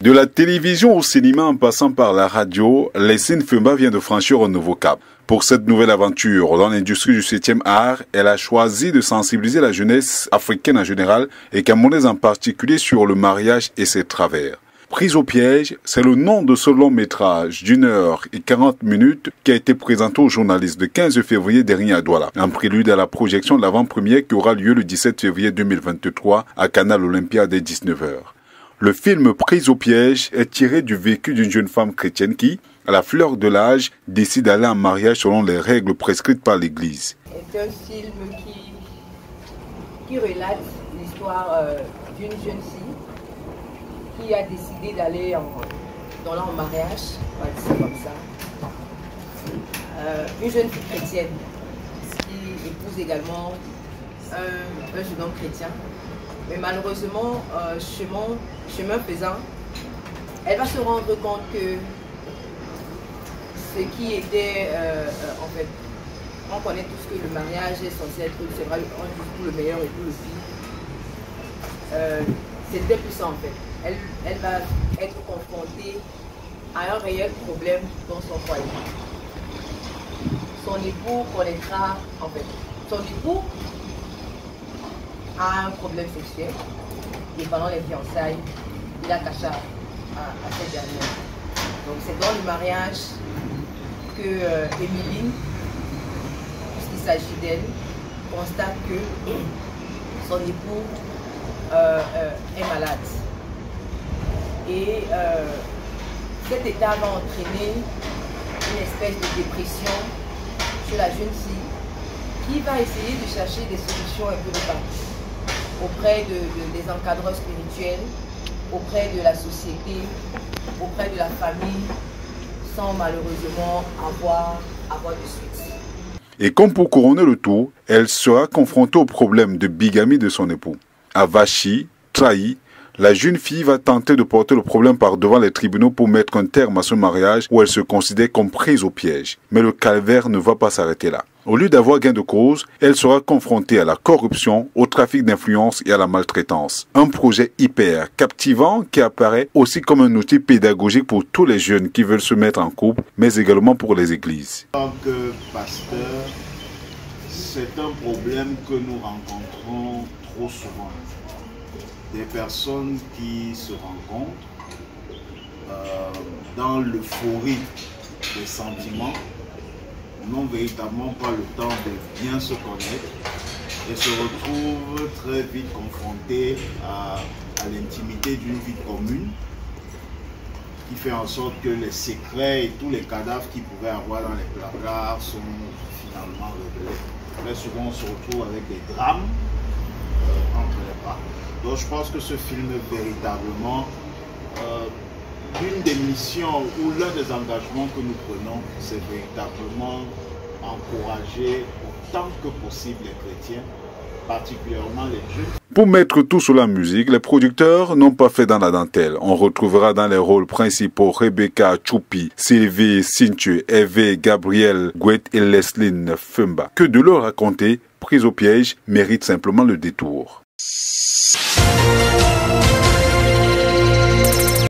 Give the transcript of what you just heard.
De la télévision au cinéma en passant par la radio, Leslyn Fumba vient de franchir un nouveau cap. Pour cette nouvelle aventure dans l'industrie du 7e art, elle a choisi de sensibiliser la jeunesse africaine en général et camerounaise en particulier sur le mariage et ses travers. Prise au piège, c'est le nom de ce long métrage d'1h40 qui a été présenté aux journalistes le 15 février dernier à Douala, en prélude à la projection de l'avant-première qui aura lieu le 17 février 2023 à Canal Olympia dès 19h. Le film Prise au piège est tiré du vécu d'une jeune femme chrétienne qui, à la fleur de l'âge, décide d'aller en mariage selon les règles prescrites par l'Église. C'est un film qui relate l'histoire d'une jeune fille qui a décidé d'aller en mariage, on va dire ça comme ça. Une jeune fille chrétienne qui épouse également un jeune homme chrétien. Mais malheureusement, chemin faisant, elle va se rendre compte que ce qui était, en fait, on connaît tous que le mariage est censé être, c'est vrai, on dit tout le meilleur et tout le pire. C'est deux puissants en fait. Elle va être confrontée à un réel problème dans son foyer. Son époux connaîtra, en fait, son époux a un problème sexuel et pendant les fiançailles, il a caché à cette dernière. Donc c'est dans le mariage que Émilie, puisqu'il s'agit d'elle, constate que son époux est malade. Et cet état va entraîner une espèce de dépression chez la jeune fille qui va essayer de chercher des solutions un peu de partout auprès des encadreurs spirituels, auprès de la société, auprès de la famille, sans malheureusement avoir de suite. Et comme pour couronner le tout, elle sera confrontée au problème de bigamie de son époux. Avachie, trahi, la jeune fille va tenter de porter le problème par devant les tribunaux pour mettre un terme à ce mariage où elle se considère comme prise au piège. Mais le calvaire ne va pas s'arrêter là. Au lieu d'avoir gain de cause, elle sera confrontée à la corruption, au trafic d'influence et à la maltraitance. Un projet hyper captivant qui apparaît aussi comme un outil pédagogique pour tous les jeunes qui veulent se mettre en couple, mais également pour les églises. En tant que pasteur, c'est un problème que nous rencontrons trop souvent. Des personnes qui se rencontrent dans l'euphorie des sentiments, n'ont véritablement pas le temps de bien se connaître et se retrouvent très vite confrontés à l'intimité d'une vie commune qui fait en sorte que les secrets et tous les cadavres qu'ils pouvaient avoir dans les placards sont finalement révélés. Très souvent on se retrouve avec des drames entre les bras. Donc je pense que ce film est véritablement l'une des missions ou l'un des engagements que nous prenons, c'est véritablement encourager autant que possible les chrétiens, particulièrement les jeunes. Pour mettre tout sur la musique, les producteurs n'ont pas fait dans la dentelle. On retrouvera dans les rôles principaux Rebecca Choupi, Sylvie Sinthieu, Eve Gabriel Gouet et Leslyn Fumba. Que de leur raconter, Prise au piège mérite simplement le détour.